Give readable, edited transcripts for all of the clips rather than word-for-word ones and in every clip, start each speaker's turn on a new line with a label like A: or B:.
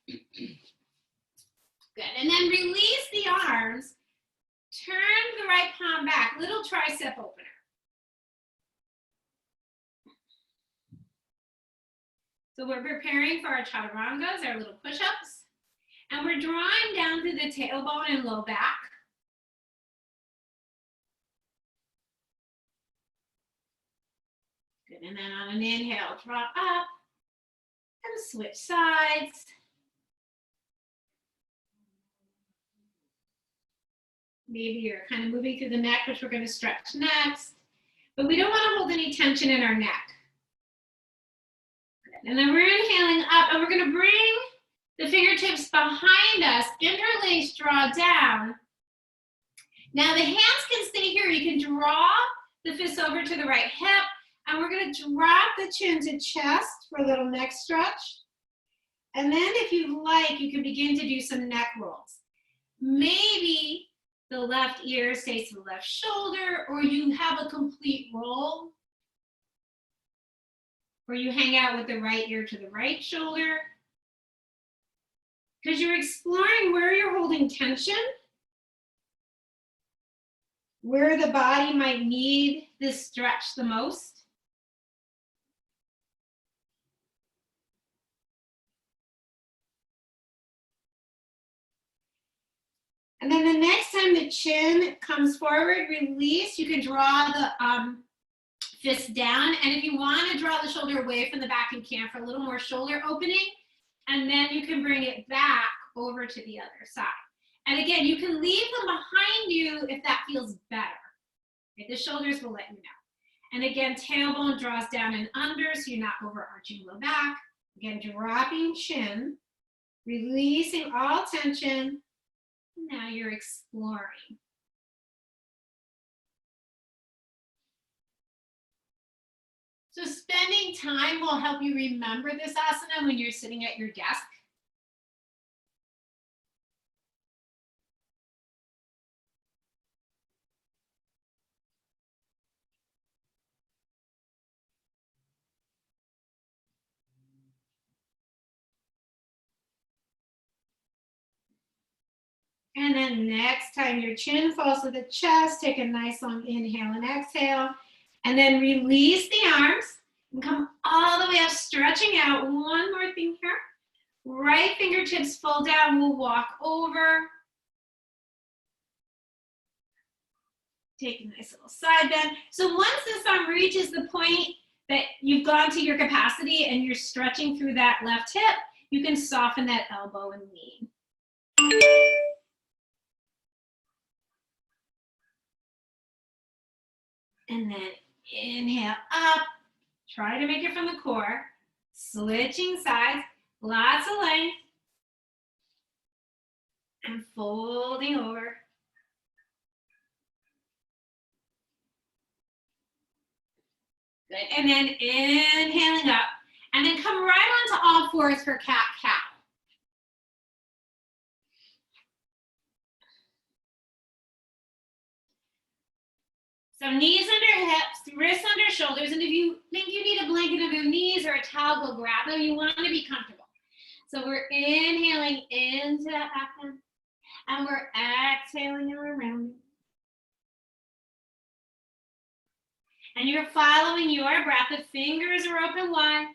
A: Good, and then release the arms. Turn the right palm back, little tricep opener. So we're preparing for our chaturangas, our little push-ups, and we're drawing down through the tailbone and low back. Good, and then on an inhale, draw up and switch sides. Maybe you're kind of moving through the neck, which we're going to stretch next, but we don't want to hold any tension in our neck. Good. And then we're inhaling up, and we're going to bring the fingertips behind us, interlace, draw down. Now the hands can stay here. You can draw the fists over to the right hip, and we're going to drop the chin to chest for a little neck stretch. And then if you like, you can begin to do some neck rolls. Maybe the left ear stays to the left shoulder, or you have a complete roll, or you hang out with the right ear to the right shoulder. Because you're exploring where you're holding tension, where the body might need this stretch the most. And then the next time the chin comes forward, release. You can draw the fist down. And if you want to draw the shoulder away from the back, you can for a little more shoulder opening. And then you can bring it back over to the other side. And again, you can leave them behind you if that feels better. Okay, the shoulders will let you know. And again, tailbone draws down and under, so you're not overarching low back. Again, dropping chin, releasing all tension. Now you're exploring. So spending time will help you remember this asana when you're sitting at your desk. And then next time your chin falls to the chest, take a nice long inhale and exhale. And then release the arms and come all the way up, stretching out. One more thing here. Right fingertips fall down, we'll walk over. Take a nice little side bend. So once this arm reaches the point that you've gone to your capacity and you're stretching through that left hip, you can soften that elbow and lean. And then inhale up, try to make it from the core, switching sides, lots of length, and folding over. Good, and then inhaling up, and then come right onto all fours for cat-cow. So knees under hips, wrists under shoulders, and if you think you need a blanket under your knees or a towel, go grab them. You want to be comfortable. So we're inhaling into that back bend, and we're exhaling around. And you're following your breath. The fingers are open wide.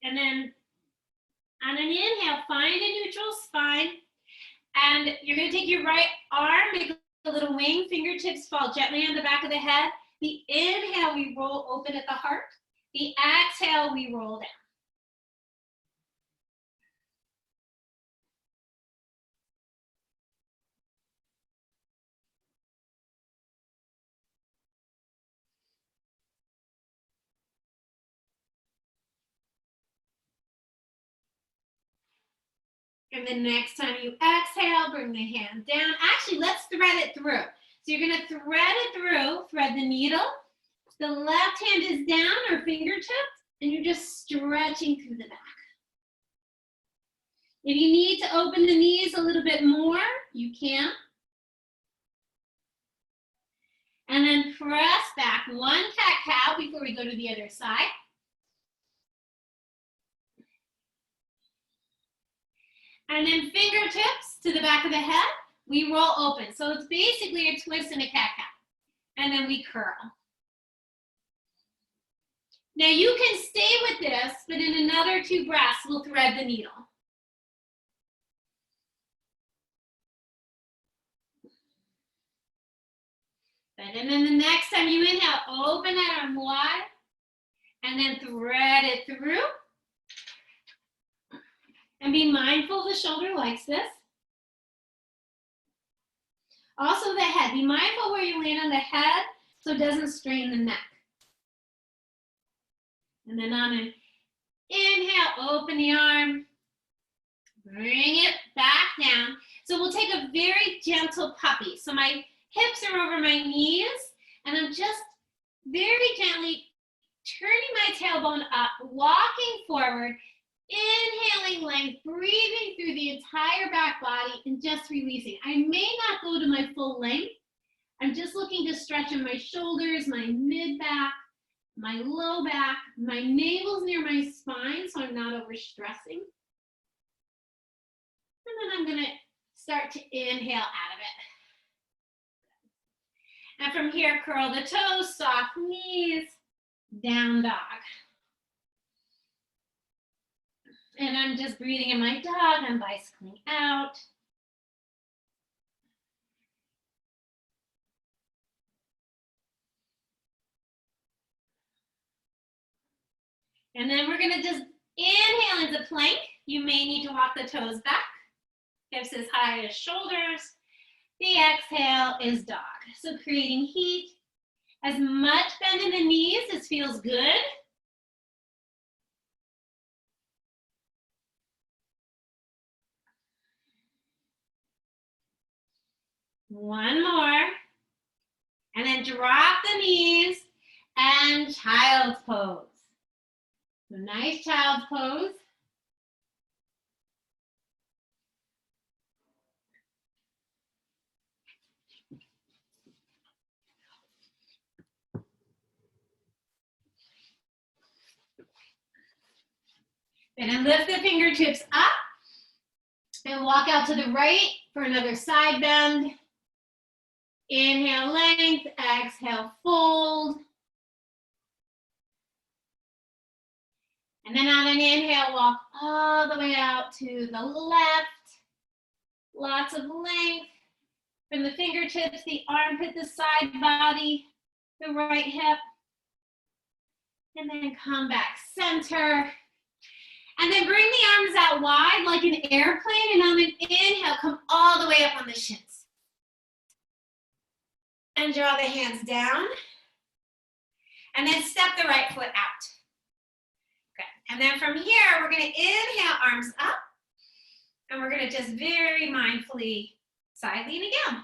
A: And then on an inhale, find a neutral spine. And you're going to take your right arm, make a little wing, fingertips fall gently on the back of the head. The inhale, we roll open at the heart. The exhale, we roll down. And then next time you exhale, bring the hand down. Actually, let's thread it through. So you're going to thread it through, thread the needle. The left hand is down or fingertips, and you're just stretching through the back. If you need to open the knees a little bit more, you can. And then press back one cat-cow before we go to the other side. And then fingertips to the back of the head. We roll open. So it's basically a twist and a cat-cow. And then we curl. Now you can stay with this, but in another 2 breaths, we'll thread the needle. And then the next time you inhale, open that arm wide, and then thread it through. And be mindful the shoulder likes this. Also the head, be mindful where you land on the head so it doesn't strain the neck. And then on an inhale, open the arm, bring it back down. So we'll take a very gentle puppy. So my hips are over my knees, and I'm just very gently turning my tailbone up, walking forward, inhaling length, breathing through the entire back body, and just releasing. I may not go to my full length. I'm just looking to stretch in my shoulders, my mid-back, my low back, my navel's near my spine, so I'm not overstressing. And then I'm gonna start to inhale out of it. And from here, curl the toes, soft knees, down dog. And I'm just breathing in my dog, I'm bicycling out. And then we're gonna just inhale into plank. You may need to walk the toes back. Hips as high as shoulders. The exhale is dog. So creating heat, as much bend in the knees as feels good. One more. And then drop the knees and child's pose. So nice child's pose. And then lift the fingertips up and walk out to the right for another side bend. Inhale, length, exhale, fold. And then on an inhale, walk all the way out to the left. Lots of length. From the fingertips, the armpit, the side body, the right hip. And then come back center. And then bring the arms out wide like an airplane. And on an inhale, come all the way up on the shins. And draw the hands down. And then step the right foot out. Good. And then from here, we're going to inhale, arms up. And we're going to just very mindfully side lean again.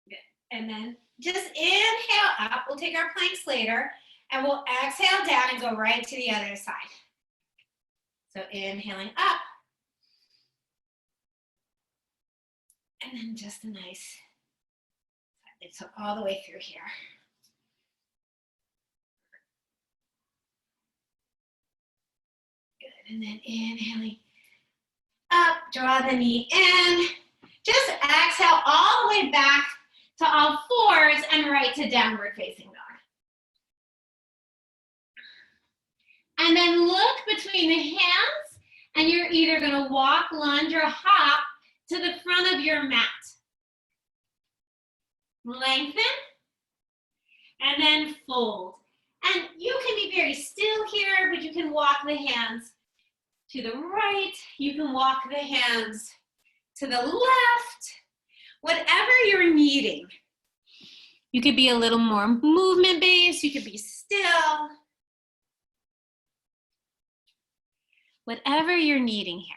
A: Good. And then just inhale up. We'll take our planks later. And we'll exhale down and go right to the other side. So inhaling up. And then just a nice, so all the way through here. Good, and then inhaling up, draw the knee in. Just exhale all the way back to all fours and right to downward facing dog. And then look between the hands, and you're either gonna walk, lunge, or hop to the front of your mat. Lengthen, and then fold. And you can be very still here, but you can walk the hands to the right. You can walk the hands to the left. Whatever you're needing. You could be a little more movement based. You could be still. Whatever you're needing here.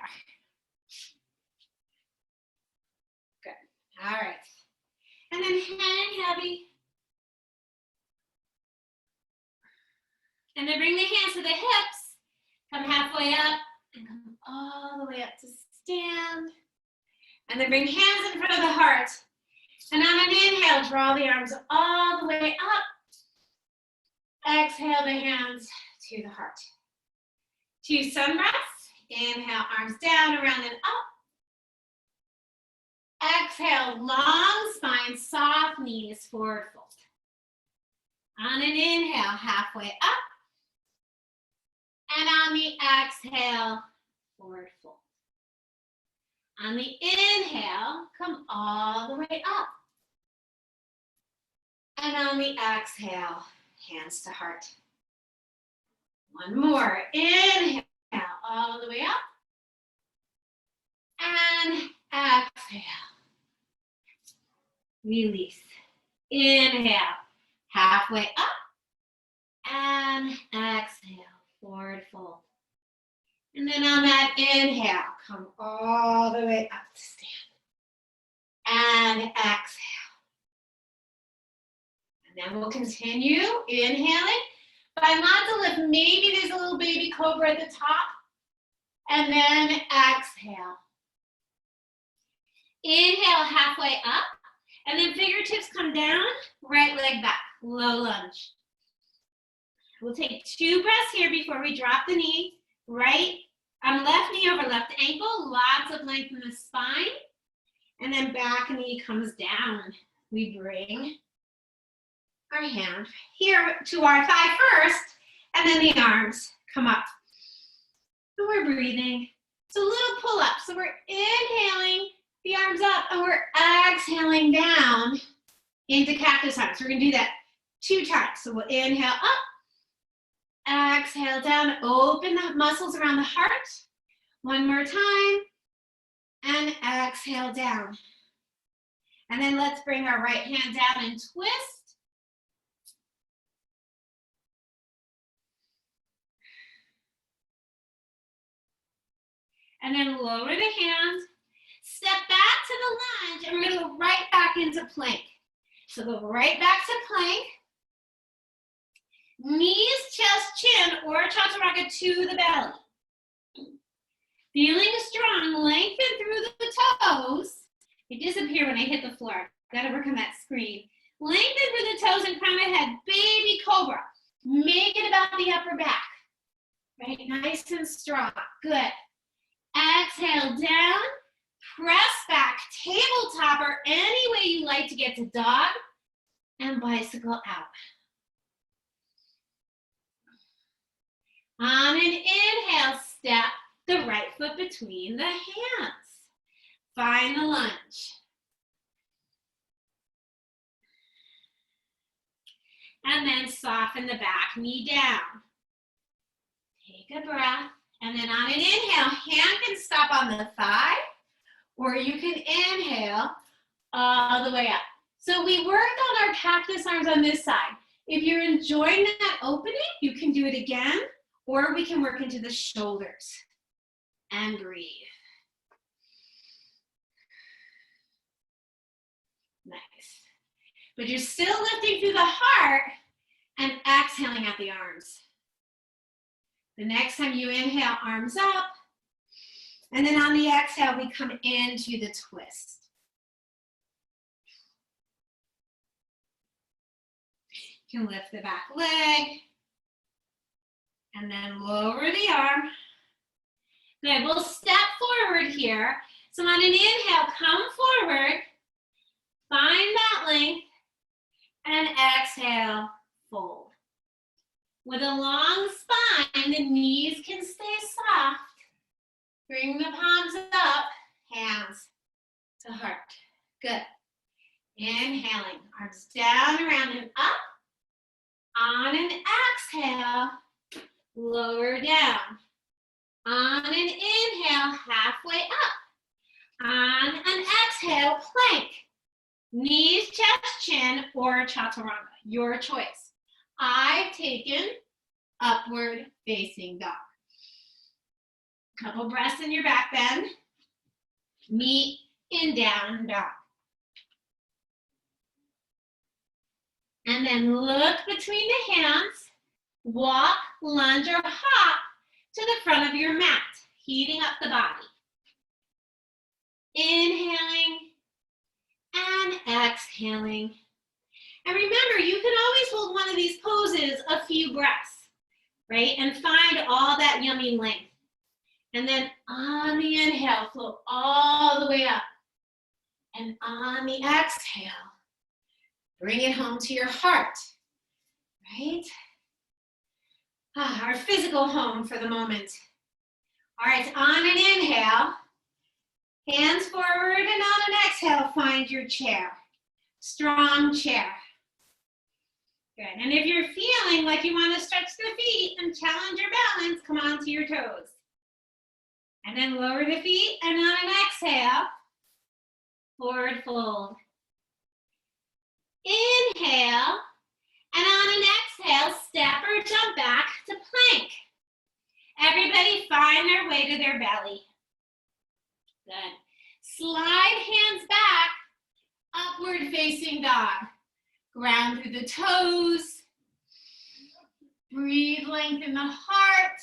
A: All right, and then hang heavy. And then bring the hands to the hips. Come halfway up and come all the way up to stand. And then bring hands in front of the heart. And on an inhale, draw the arms all the way up. Exhale the hands to the heart. 2 sun breaths. Inhale, arms down, around and up. Exhale, long spine, soft knees, forward fold. On an inhale, halfway up. And on the exhale, forward fold. On the inhale, come all the way up. And on the exhale, hands to heart. One more. Inhale, all the way up. And exhale. Release. Inhale, halfway up. And exhale, forward fold. And then on that inhale, come all the way up to stand. And exhale. And then we'll continue inhaling. Find lots of lift. Maybe there's a little baby cobra at the top. And then exhale. Inhale, halfway up. And then fingertips come down, right leg back, low lunge. We'll take 2 breaths here before we drop the knee. Left knee over left ankle, lots of length in the spine. And then back knee comes down. We bring our hand here to our thigh first, and then the arms come up. And we're breathing. So a little pull up. So we're inhaling the arms up, and we're exhaling down into cactus arms. We're gonna do that 2 times. So we'll inhale up, exhale down, open the muscles around the heart. 1 more time, and exhale down. And then let's bring our right hand down and twist. And then lower the hands, step back to the lunge, and we're gonna go right back into plank. So go right back to plank. Knees, chest, chin, or chaturanga to the belly. Feeling strong, lengthen through the toes. They disappear when I hit the floor. Gotta work on that screen. Lengthen through the toes and crown my head. Baby cobra. Make it about the upper back. Right, nice and strong. Good. Exhale down. Press back, tabletop, or any way you like to get to dog. And bicycle out. On an inhale, step the right foot between the hands. Find the lunge. And then soften the back knee down. Take a breath. And then on an inhale, hand can stop on the thigh, or you can inhale all the way up. So we worked on our cactus arms on this side. If you're enjoying that opening, you can do it again, or we can work into the shoulders. And breathe. Nice. But you're still lifting through the heart and exhaling at the arms. The next time you inhale, arms up. And then on the exhale, we come into the twist. You can lift the back leg. And then lower the arm. Good, we'll step forward here. So on an inhale, come forward. Find that length. And exhale, fold. With a long spine, the knees can stay soft. Bring the palms up, hands to heart. Good. Inhaling, arms down, around, and up. On an exhale, lower down. On an inhale, halfway up. On an exhale, plank. Knees, chest, chin, or chaturanga, your choice. I've taken upward facing dog. Couple breaths in your back bend. Meet in down dog. And then look between the hands Walk, lunge, or hop to the front of your mat, heating up the body. Inhaling and exhaling. And remember, you can always hold one of these poses a few breaths, right? And find all that yummy length. And then on the inhale, float all the way up. And on the exhale, bring it home to your heart, right? Our physical home for the moment. All right, on an inhale, hands forward, and on an exhale, find your chair. Strong chair. Good, and if you're feeling like you want to stretch the feet and challenge your balance, come onto your toes. And then lower the feet, and on an exhale, forward fold. Inhale, and on an exhale, step or jump back to plank. Everybody find their way to their belly. Good. Slide hands back, upward facing dog. Ground through the toes. Breathe, lengthen the heart.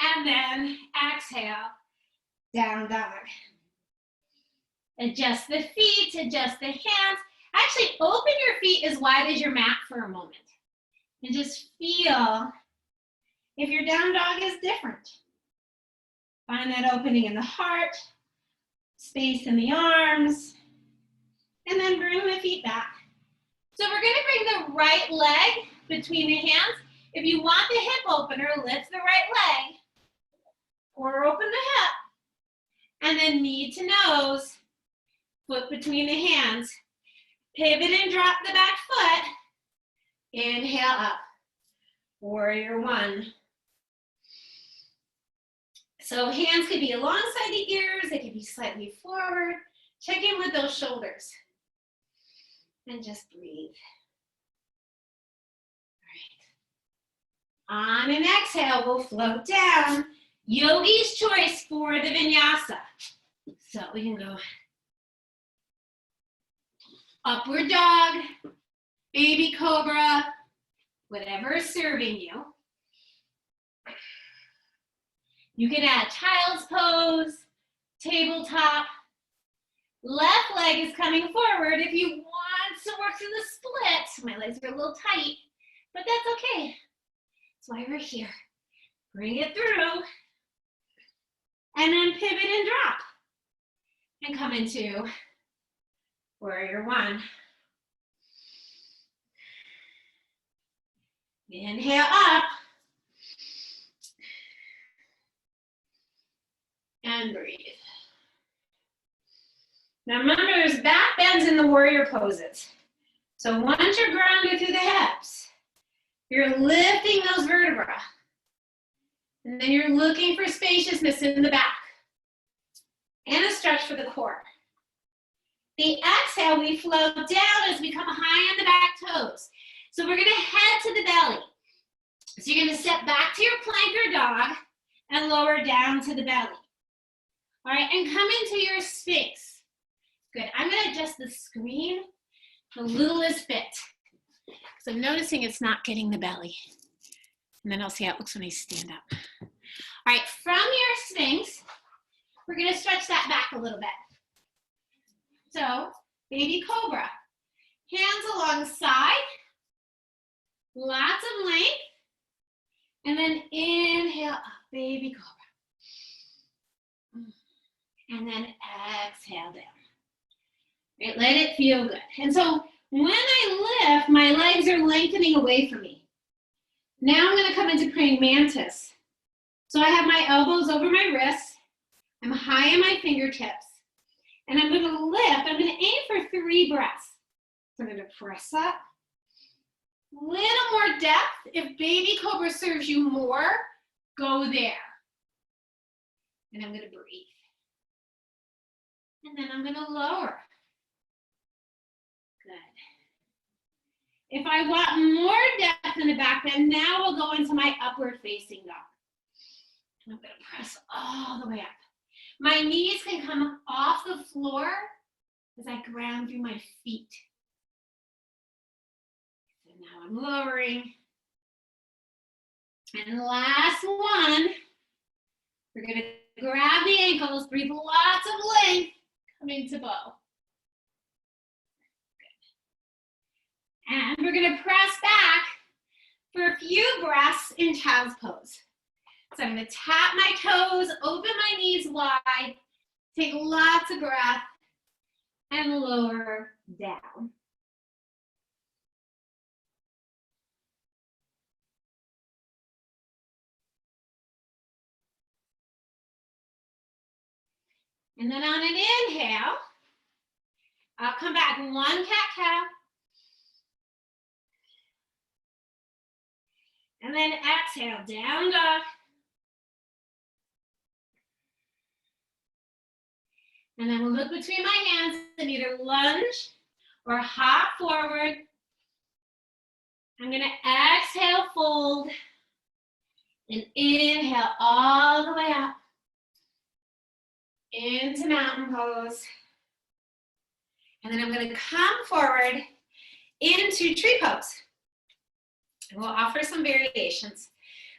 A: And then exhale, down dog. Adjust the feet, adjust the hands. Actually, open your feet as wide as your mat for a moment. And just feel if your down dog is different. Find that opening in the heart, space in the arms, and then bring the feet back. So we're gonna bring the right leg between the hands. If you want the hip opener, lift the right leg or open the hip. And then knee to nose, foot between the hands. Pivot and drop the back foot. Inhale up, warrior one. So hands could be alongside the ears, they could be slightly forward. Check in with those shoulders. And just breathe. All right. On an exhale, we'll float down. Yogi's choice for the vinyasa. So we can go upward dog, baby cobra, whatever is serving you. You can add child's pose, tabletop. Left leg is coming forward if you want to work through the split. My legs are a little tight, but that's okay. That's why we're here. Bring it through. And then pivot and drop. And come into warrior one. Inhale up. And breathe. Now remember, there's back bends in the warrior poses. So once you're grounded through the hips, you're lifting those vertebrae. And then you're looking for spaciousness in the back. And a stretch for the core. The exhale, we float down as we come high on the back toes. So we're gonna head to the belly. So you're gonna step back to your plank or dog and lower down to the belly. All right, and come into your Sphinx. Good, I'm gonna adjust the screen the littlest bit. So I'm noticing it's not getting the belly. And then I'll see how it looks when I stand up. All right, from your Sphinx, we're gonna stretch that back a little bit. So, baby cobra. Hands alongside, lots of length, and then inhale up, baby cobra. And then exhale down. Right, let it feel good. And so when I lift, my legs are lengthening away from me. Now I'm gonna come into praying mantis. So I have my elbows over my wrists. I'm high on my fingertips. And I'm gonna lift, I'm gonna aim for 3 breaths. So I'm gonna press up. Little more depth. If baby cobra serves you more, go there. And I'm gonna breathe. And then I'm gonna lower. Good. If I want more depth in the back bend, now we'll go into my upward facing dog. And I'm gonna press all the way up. My knees can come off the floor as I ground through my feet. So now I'm lowering. And last one, we're gonna grab the ankles, breathe lots of length, come into bow. And we're gonna press back for a few breaths in child's pose. So I'm gonna tap my toes, open my knees wide, take lots of breath, and lower down. And then on an inhale, I'll come back one cat-cow. And then exhale, down dog. And then we'll look between my hands and either lunge or hop forward. I'm gonna exhale, fold, and inhale all the way up into mountain pose. And then I'm gonna come forward into tree pose. And we'll offer some variations.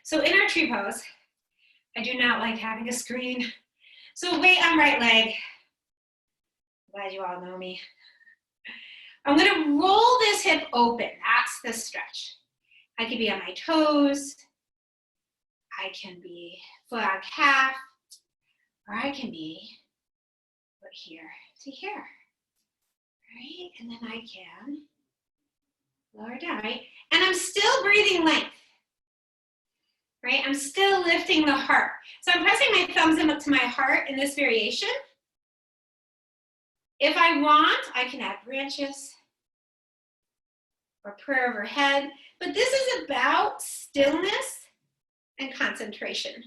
A: So in our tree pose, I do not like having a screen. So weight on right leg. Glad you all know me. I'm gonna roll this hip open. That's the stretch. I could be on my toes. I can be foot on calf. Or I can be foot here to here. Right? And then I can lower down, right? And I'm still breathing length. Right? I'm still lifting the heart. So I'm pressing my thumbs up to my heart in this variation. If I want, I can add branches or prayer overhead, but this is about stillness and concentration.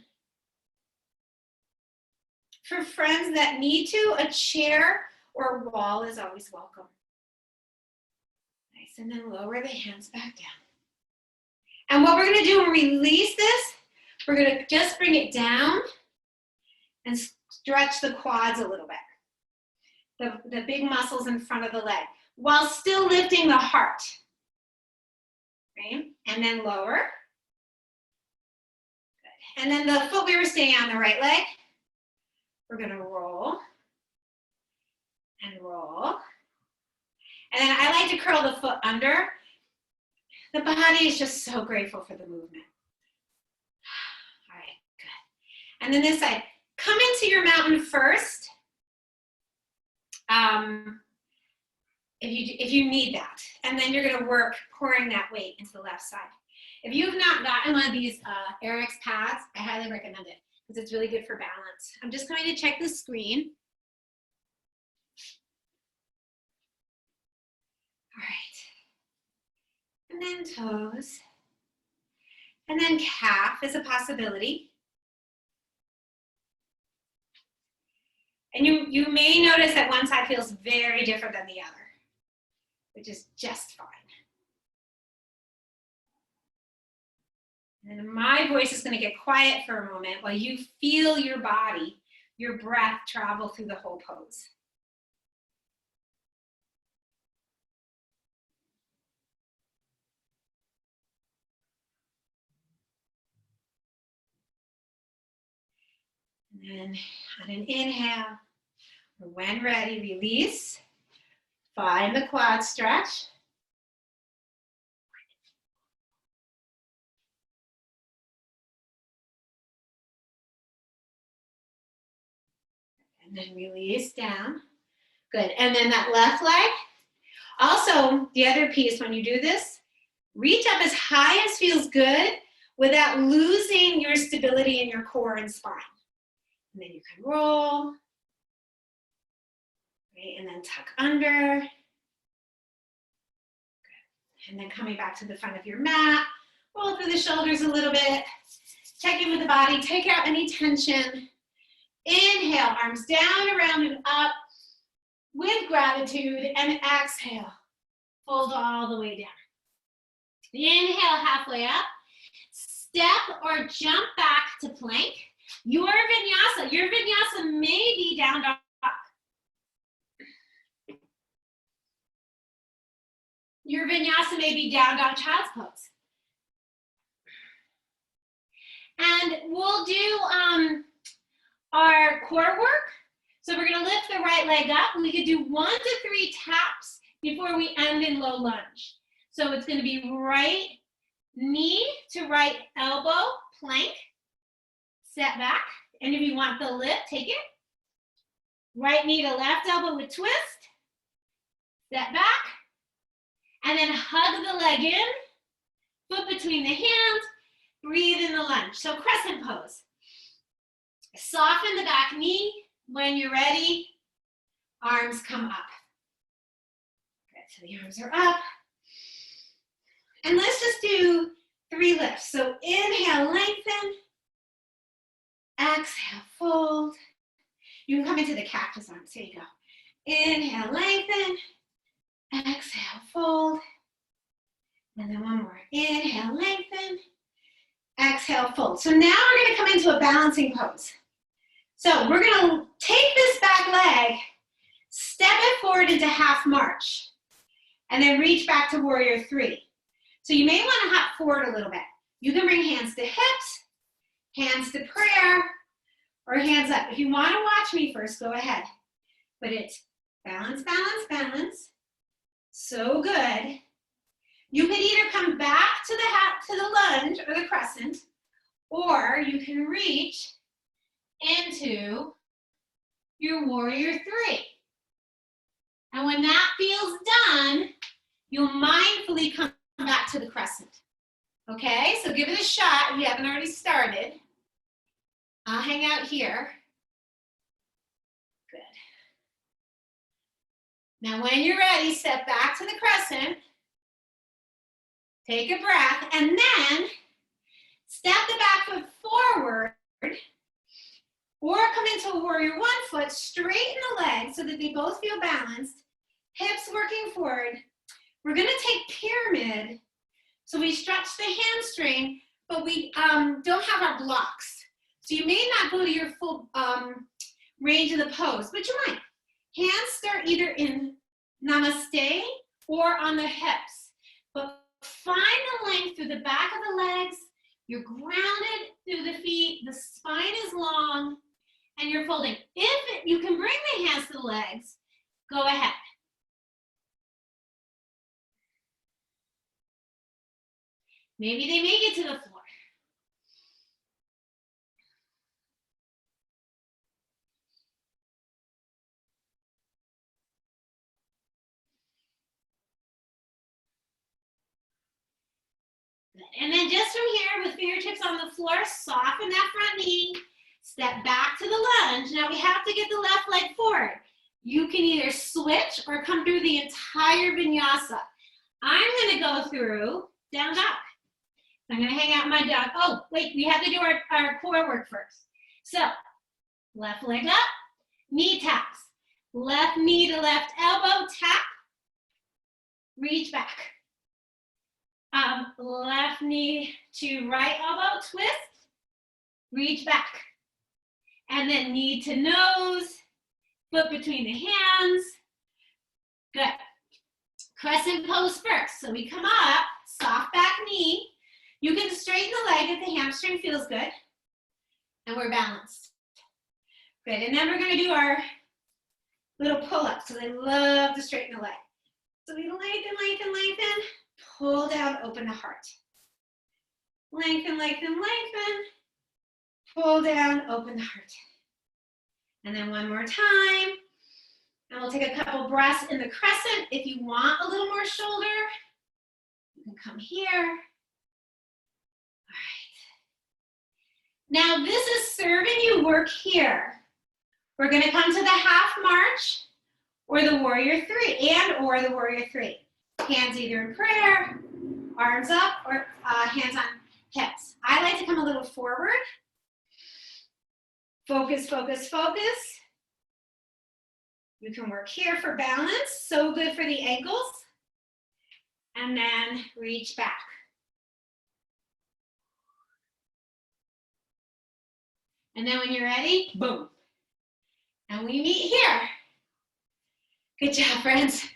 A: For friends that need to, a chair or wall is always welcome. Nice, and then lower the hands back down. And what we're gonna do when we release this, we're gonna just bring it down and stretch the quads a little bit. The big muscles in front of the leg, while still lifting the heart. Right? And then lower. Good. And then the foot we were staying on, the right leg, we're gonna roll and roll. And then I like to curl the foot under. The body is just so grateful for the movement. All right, good. And then this side, come into your mountain first. If you need that, and then you're gonna work pouring that weight into the left side. If you've not gotten one of these Eric's pads, I highly recommend it because it's really good for balance. I'm just going to check the screen. All right, and then toes, and then calf is a possibility. And you may notice that one side feels very different than the other, which is just fine. And my voice is going to get quiet for a moment while you feel your body, your breath travel through the whole pose. And then on an inhale, or when ready, release. Find the quad stretch. And then release down. Good. And then that left leg. Also, the other piece, when you do this, reach up as high as feels good without losing your stability in your core and spine. And then you can roll. Right? And then tuck under. Good. And then coming back to the front of your mat. Roll through the shoulders a little bit. Check in with the body. Take out any tension. Inhale, arms down, around, and up with gratitude. And exhale, fold all the way down. Inhale, halfway up. Step or jump back to plank. Your vinyasa may be down dog. Your vinyasa may be down dog child's pose. And we'll do our core work. So we're gonna lift the right leg up. We could do 1 to 3 taps before we end in low lunge. So it's gonna be right knee to right elbow, plank, step back. And if you want the lift, take it. Right knee to left elbow with twist, step back, and then hug the leg in, foot between the hands, breathe in the lunge. So crescent pose. Soften the back knee. When you're ready, arms come up. Good, so the arms are up. And let's just do 3 lifts. So inhale, lengthen. Exhale, fold. You can come into the cactus arms. Here you go. Inhale, lengthen. Exhale, fold. And then one more. Inhale, lengthen. Exhale, fold. So now we're going to come into a balancing pose. So we're going to take this back leg, step it forward into half march, and then reach back to warrior 3. So you may want to hop forward a little bit. You can bring hands to hips, hands to prayer, or hands up. If you want to watch me first, go ahead. But it's balance, balance, balance. So good. You could either come back to the lunge or the crescent, or you can reach into your warrior 3. And when that feels done, you'll mindfully come back to the crescent. Okay, so give it a shot if you haven't already started. I'll hang out here. Good. Now when you're ready, step back to the crescent. Take a breath, and then step the back foot forward, or come into a warrior 1 foot, straighten the legs so that they both feel balanced, hips working forward. We're gonna take pyramid, so we stretch the hamstring, but we don't have our blocks. So you may not go to your full range of the pose, but you might. Hands start either in namaste or on the hips, but find the length through the back of the legs. You're grounded through the feet, the spine is long, and you're folding. If you can bring the hands to the legs, go ahead. Maybe they make it to the floor. Good. And then just from here with fingertips on the floor, soften that front knee, step back to the lunge. Now we have to get the left leg forward. You can either switch or come through the entire vinyasa. I'm gonna go through down dog. I'm gonna hang out my dog. Oh, wait, we have to do our core work first. So, left leg up, knee taps. Left knee to left elbow, tap, reach back. Left knee to right elbow, twist, reach back. And then knee to nose, foot between the hands. Good. Crescent pose first. So we come up, soft back knee. You can straighten the leg if the hamstring feels good. And we're balanced. Good, and then we're gonna do our little pull-ups, because I love to straighten the leg. So we lengthen, lengthen, lengthen, pull down, open the heart. Lengthen, lengthen, lengthen, pull down, open the heart. And then one more time. And we'll take a couple breaths in the crescent. If you want a little more shoulder, you can come here. All right. Now this is serving you work here. We're gonna come to the half march or the warrior 3 or the warrior 3. Hands either in prayer, arms up, or hands on hips. I like to come a little forward. Focus, focus, focus. You can work here for balance, so good for the ankles. And then reach back. And then when you're ready, boom. And we meet here. Good job, friends.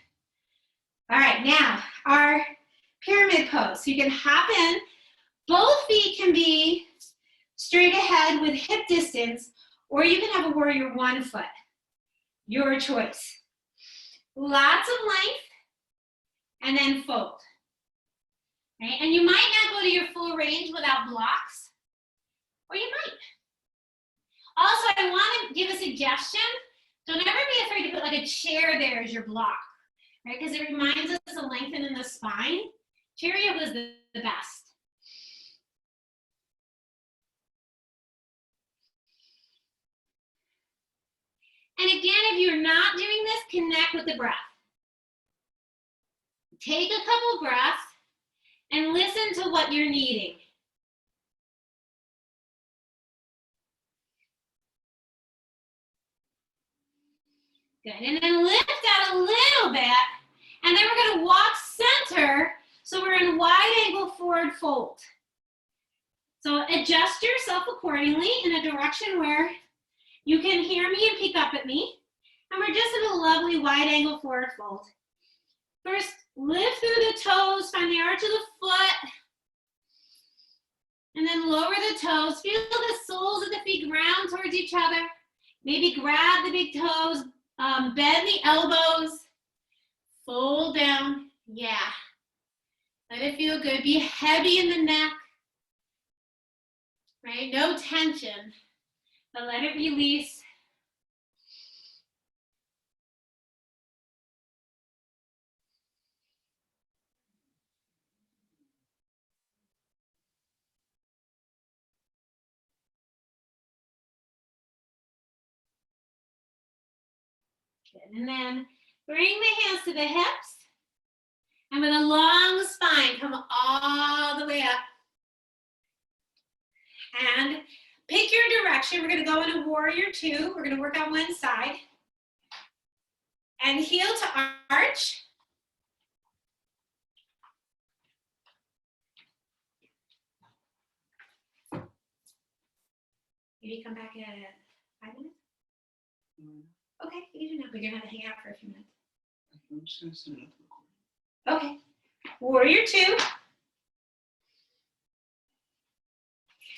A: All right, now our pyramid pose. So you can hop in. Both feet can be straight ahead with hip distance, or you can have a warrior one foot. Your choice. Lots of length, and then fold. Right? And you might not go to your full range without blocks, or you might. Also, I want to give a suggestion. Don't ever be afraid to put like a chair there as your block, right? Because it reminds us of lengthening the spine. Chair yoga is the best. And again, if you're not doing this, connect with the breath. Take a couple breaths and listen to what you're needing. Good, and then lift out a little bit, and then we're gonna walk center, so we're in wide angle forward fold. So adjust yourself accordingly in a direction where you can hear me and peek up at me, and we're just in a lovely wide angle forward fold. First, lift through the toes, find the arch of the foot, and then lower the toes. Feel the soles of the feet ground towards each other. Maybe grab the big toes, bend the elbows, fold down. Yeah. Let it feel good. Be heavy in the neck, right? No tension, but let it release. Good. And then bring the hands to the hips. And with a long spine, come all the way up. And pick your direction. We're going to go into warrior two. We're going to work on one side. And heel to arch. Maybe come back at 5 minutes? Okay, you can do that, but you're going to have to hang out for a few minutes.
B: I'm just going to send it up.
A: Okay, warrior two.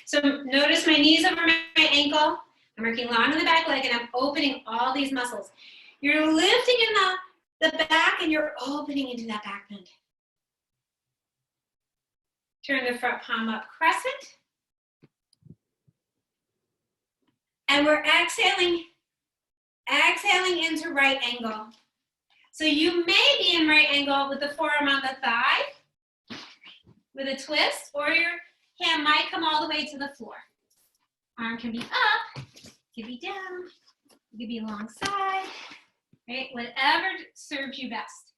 A: So notice my knees over my ankle. I'm working long in the back leg, and I'm opening all these muscles. You're lifting in the back, and you're opening into that back bend. Turn the front palm up, crescent. And we're exhaling into right angle. So you may be in right angle with the forearm on the thigh, with a twist, or your hand might come all the way to the floor. Arm can be up, can be down, it can be alongside, right? Whatever serves you best.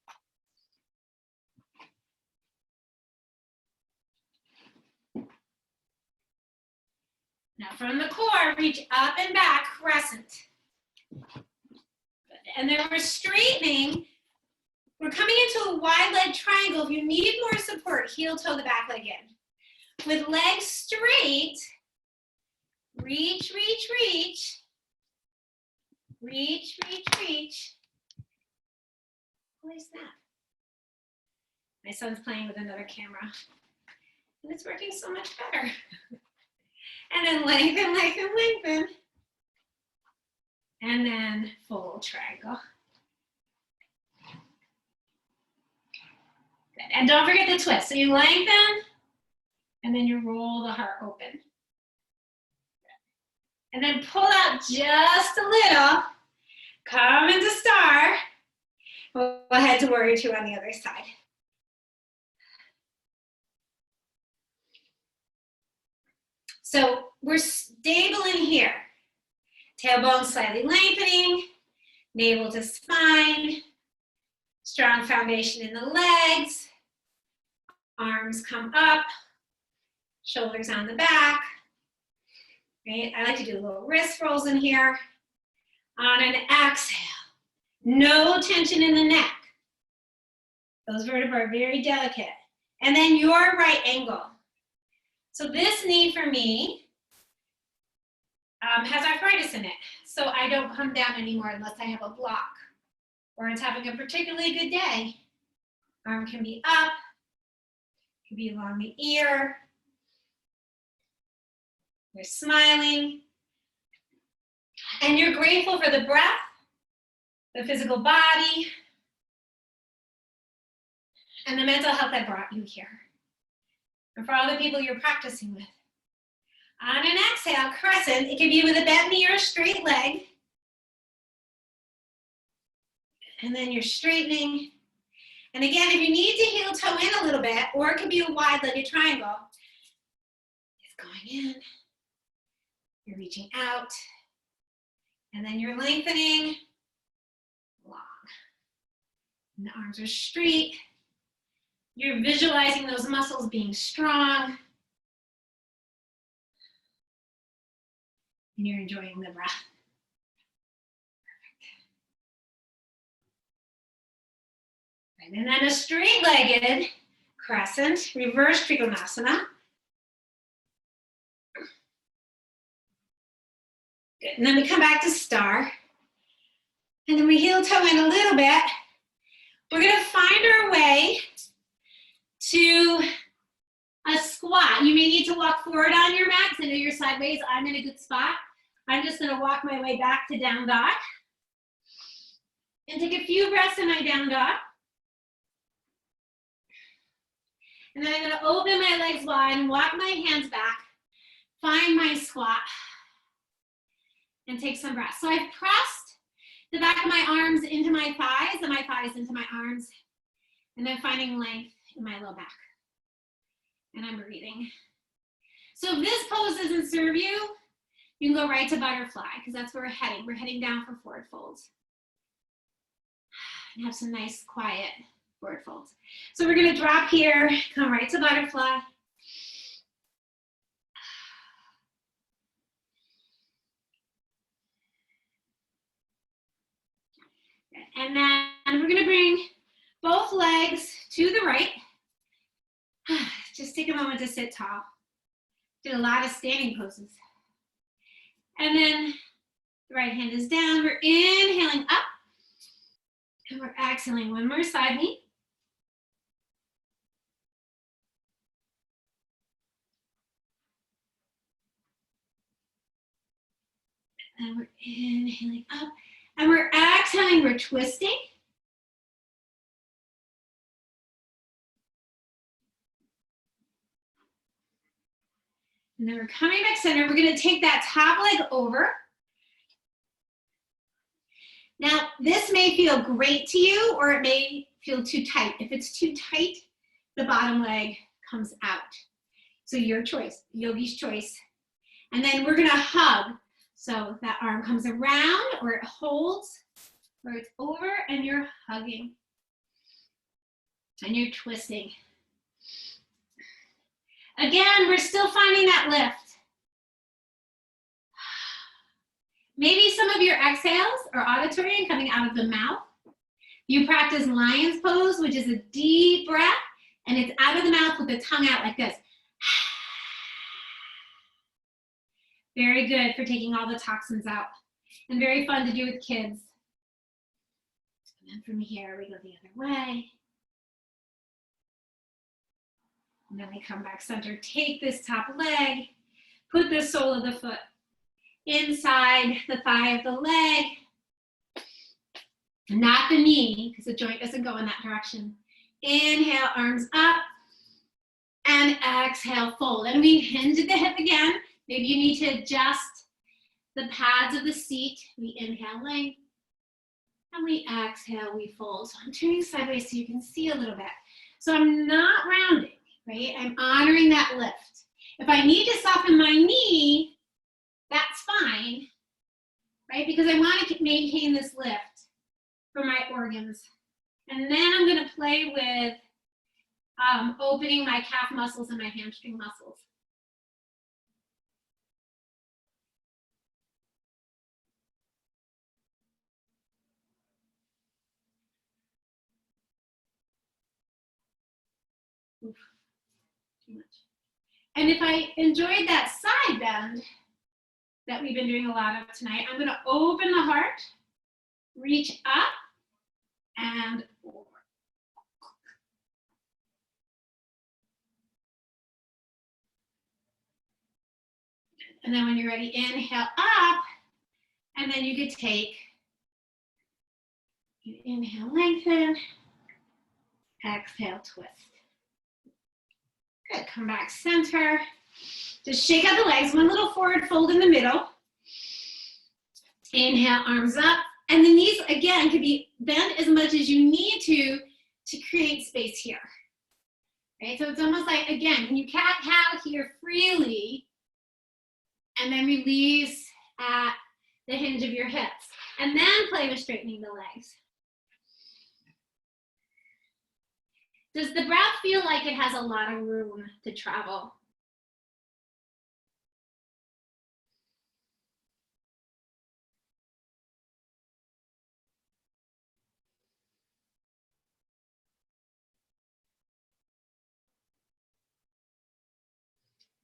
A: Now from the core, reach up and back, crescent. And then we're straightening. We're coming into a wide leg triangle. If you need more support, heel toe the back leg in. With legs straight, reach, reach, reach. Reach, reach, reach. Holy snap. My son's playing with another camera. And it's working so much better. And then lengthen, lengthen, lengthen. And then fold triangle. Good. And don't forget the twist. So you lengthen, and then you roll the heart open. And then pull out just a little. Come into star. We'll head to warrior two on the other side. So we're stable in here. Tailbone slightly lengthening, navel to spine, strong foundation in the legs, arms come up, shoulders on the back, right? I like to do little wrist rolls in here. On an exhale, no tension in the neck. Those vertebrae are very delicate. And then your right angle. So this knee for me has arthritis in it. So I don't come down anymore unless I have a block or it's having a particularly good day. Arm can be up, can be along the ear. You're smiling. And you're grateful for the breath, the physical body, and the mental health that brought you here. And for all the people you're practicing with. On an exhale, crescent. It can be with a bent knee or a straight leg. And then you're straightening. And again, if you need to heel toe in a little bit, or it could be a wide-legged triangle, it's going in. You're reaching out. And then you're lengthening. Long. And the arms are straight. You're visualizing those muscles being strong. And you're enjoying the breath. Perfect. And then a straight-legged crescent, reverse Trikonasana. Good. And then we come back to star. And then we heel toe in a little bit. We're going to find our way to a squat. You may need to walk forward on your mat. I know you're sideways. I'm in a good spot. I'm just going to walk my way back to down dog. And take a few breaths in my down dog. And then I'm going to open my legs wide and walk my hands back. Find my squat. And take some breaths. So I've pressed the back of my arms into my thighs and my thighs into my arms. And then finding length in my low back. And I'm breathing. So if this pose doesn't serve you, you can go right to butterfly because that's where we're heading. We're heading down for forward folds. And have some nice quiet forward folds. So we're going to drop here, come right to butterfly. And then we're going to bring both legs to the right. Just take a moment to sit tall. Did a lot of standing poses. And then the right hand is down. We're inhaling up. And we're exhaling one more side knee. And we're inhaling up. And we're exhaling, we're twisting. And then we're coming back center. We're going to take that top leg over. Now, this may feel great to you, or it may feel too tight. If it's too tight, the bottom leg comes out. So your choice, yogi's choice. And then we're going to hug. So that arm comes around, or it holds, or it's over, and you're hugging. And you're twisting. Again, we're still finding that lift. Maybe some of your exhales are auditory and coming out of the mouth. You practice lion's pose, which is a deep breath, and it's out of the mouth with the tongue out like this. Very good for taking all the toxins out, and very fun to do with kids. And then from here, we go the other way. And then we come back center. Take this top leg, put the sole of the foot inside the thigh of the leg, not the knee, because the joint doesn't go in that direction. Inhale, arms up, and exhale, fold. And we hinge at the hip again. Maybe you need to adjust the pads of the seat. We inhale, length, and we exhale, we fold. So I'm turning sideways so you can see a little bit. So I'm not rounding, right? I'm honoring that lift. If I need to soften my knee, that's fine, right? Because I want to maintain this lift for my organs. And then I'm going to play with opening my calf muscles and my hamstring muscles. Oof, too much. And if I enjoyed that side bend that we've been doing a lot of tonight, I'm going to open the heart, reach up, and forward. And then when you're ready, inhale up. And then you could take, you inhale, lengthen. Exhale, twist. Good, come back center. Just shake out the legs, one little forward fold in the middle. Inhale, arms up. And the knees, again, can be bent as much as you need to create space here. Right, so it's almost like, again, when you cat-cow here freely, and then release at the hinge of your hips. And then play with straightening the legs. Does the breath feel like it has a lot of room to travel?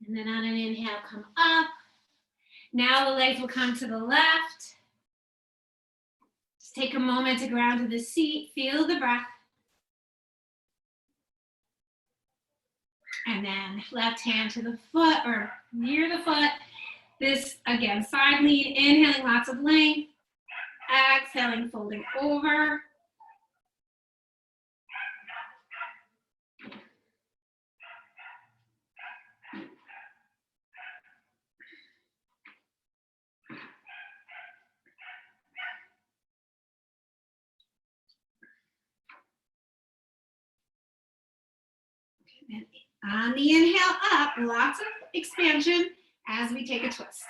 A: And then on an inhale, come up. Now the legs will come to the left. Just take a moment to ground to the seat, feel the breath. And then left hand to the foot or near the foot. This, again, side lead, inhaling lots of length. Exhaling, folding over. And on the inhale up, lots of expansion as we take a twist.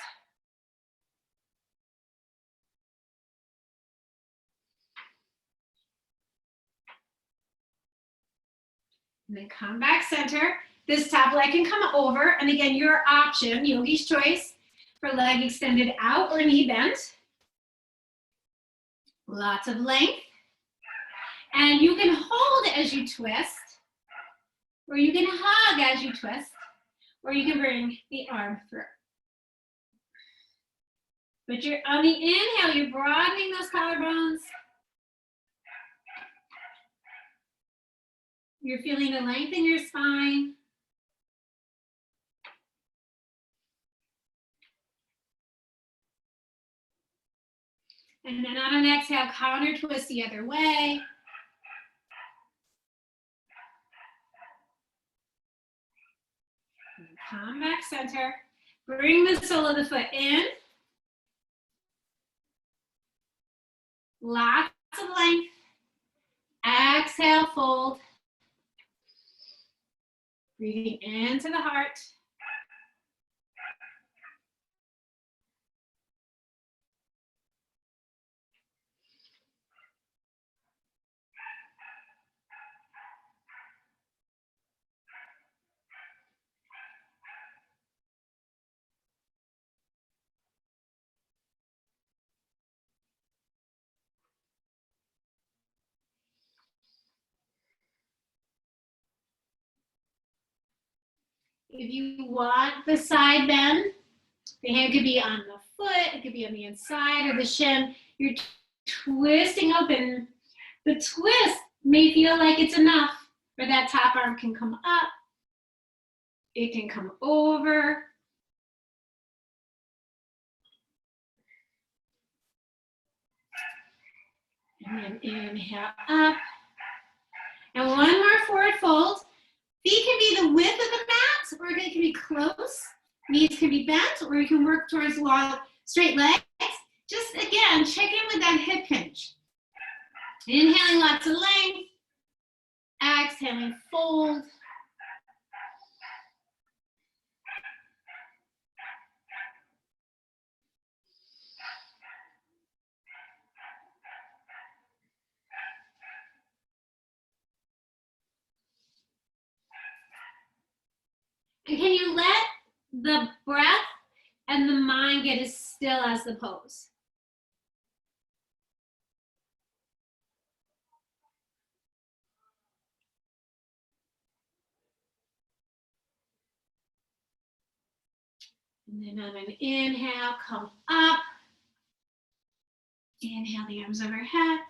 A: And then come back center. This top leg can come over. And again, your option, yogi's choice, for leg extended out or knee bent. Lots of length. And you can hold as you twist, or you can hug as you twist, or you can bring the arm through. But you're on the inhale, you're broadening those collarbones. You're feeling the length in your spine. And then on an exhale, counter twist the other way. And come back center. Bring the sole of the foot in. Lots of length. Exhale, fold. Breathing into the heart. If you want the side bend, the hand could be on the foot, it could be on the inside of the shin. You're twisting open. The twist may feel like it's enough where that top arm can come up. It can come over. And then inhale up. And one more forward fold. Feet can be the width of the mat, or they can be close. Knees can be bent, or you can work towards long, straight legs. Just again, check in with that hip hinge. Inhaling lots of length. Exhaling, fold. And can you let the breath and the mind get as still as the pose? And then on an inhale, come up. Inhale the arms overhead.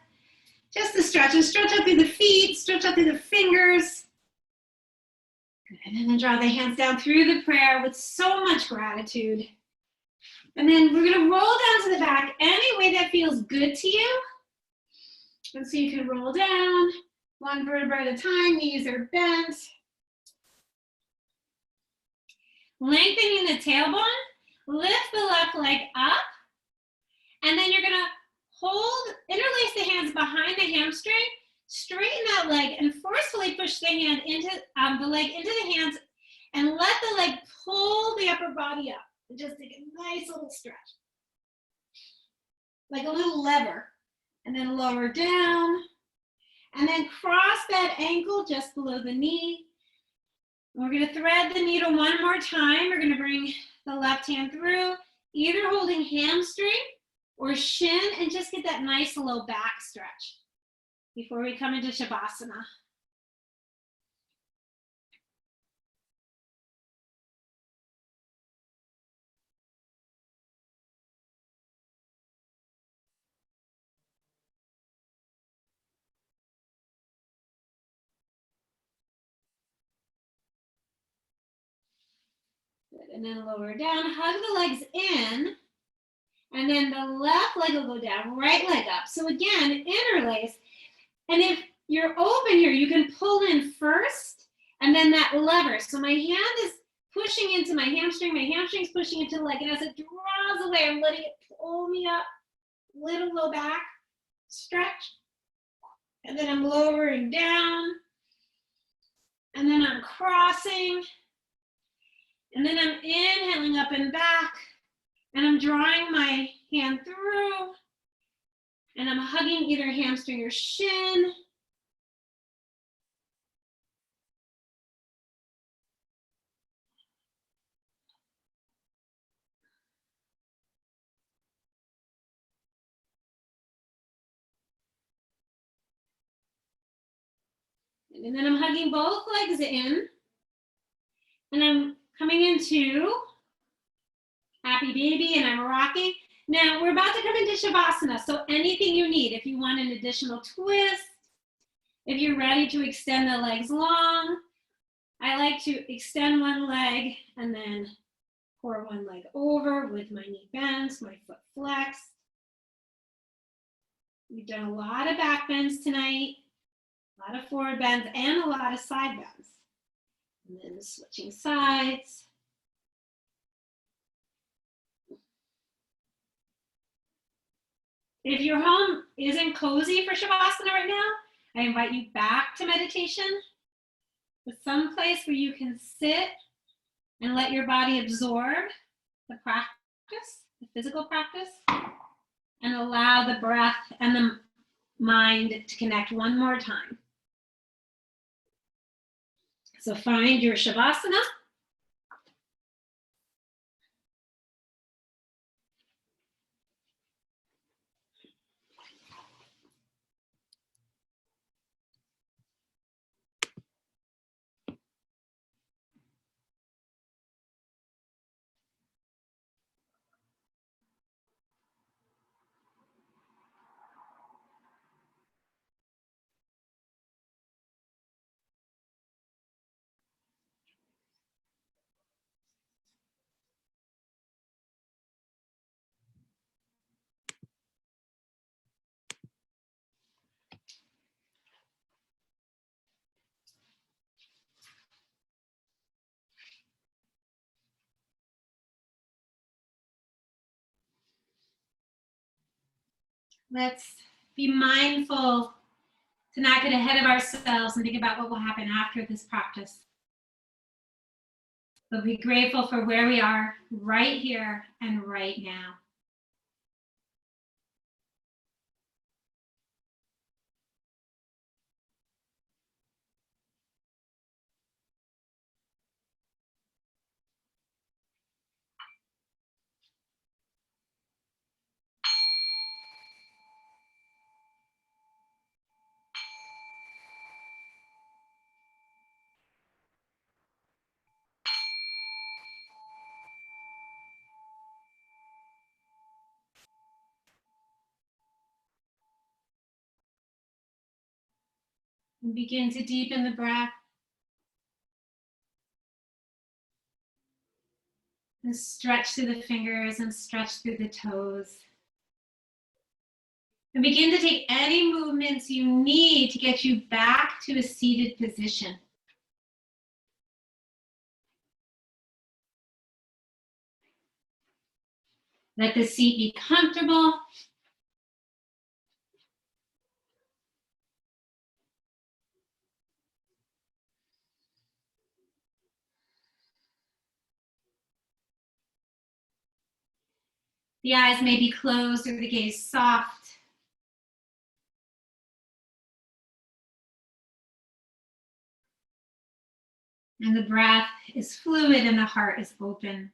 A: Just the stretches. Stretch out through the feet, stretch out through the fingers. Good. And then draw the hands down through the prayer with so much gratitude. And then we're gonna roll down to the back any way that feels good to you. And so you can roll down one vertebra at a time, knees are bent. Lengthening the tailbone, lift the left leg up, and then you're gonna interlace the hands behind the hamstring, straighten that leg, and forcefully push the hand into the leg into the hands, and let the leg pull the upper body up. And just take a nice little stretch, like a little lever, and then lower down, and then cross that ankle just below the knee. We're gonna thread the needle one more time. We're gonna bring the left hand through, either holding hamstring or shin, and just get that nice low back stretch before we come into Shavasana. Good, and then lower down, hug the legs in, and then the left leg will go down, right leg up. So again, interlace, and if you're open here, you can pull in first, and then that lever. So my hand is pushing into my hamstring's pushing into the leg, and as it draws away, I'm letting it pull me up, little low back, stretch, and then I'm lowering down, and then I'm crossing, and then I'm inhaling up and back, and I'm drawing my hand through, and I'm hugging either hamstring or shin. And then I'm hugging both legs in, and I'm coming into happy baby, and I'm rocking. Now we're about to come into Shavasana, so anything you need, if you want an additional twist, if you're ready to extend the legs long, I like to extend one leg and then pour one leg over with my knee bent, my foot flexed. We've done a lot of back bends tonight, a lot of forward bends, and a lot of side bends. And then switching sides. If your home isn't cozy for Shavasana right now, I invite you back to meditation with some place where you can sit and let your body absorb the practice, the physical practice, and allow the breath and the mind to connect one more time. So find your Shavasana. Let's be mindful to not get ahead of ourselves and think about what will happen after this practice. But be grateful for where we are right here and right now. And begin to deepen the breath. And stretch through the fingers and stretch through the toes. And begin to take any movements you need to get you back to a seated position. Let the seat be comfortable. The eyes may be closed or the gaze soft. And the breath is fluid and the heart is open.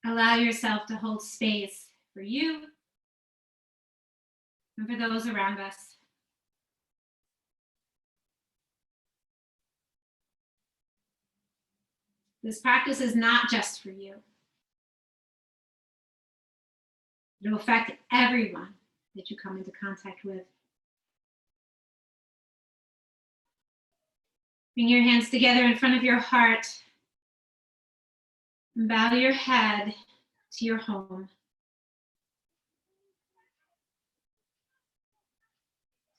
A: Allow yourself to hold space for you and for those around us. This practice is not just for you. It will affect everyone that you come into contact with. Bring your hands together in front of your heart and bow your head to your home.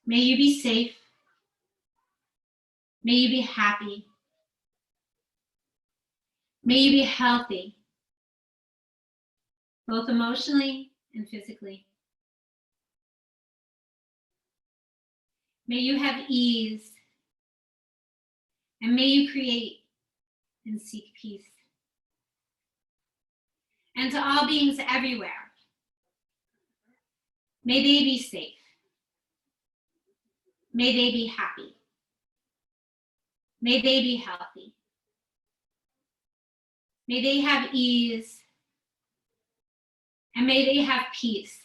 A: May you be safe. May you be happy. May you be healthy, both emotionally and physically. May you have ease, and may you create and seek peace. And to all beings everywhere, may they be safe. May they be happy. May they be healthy. May they have ease, and may they have peace.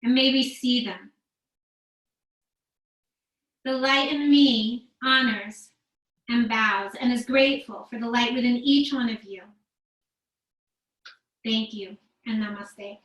A: And may we see them. The light in me honors and bows and is grateful for the light within each one of you. Thank you and namaste.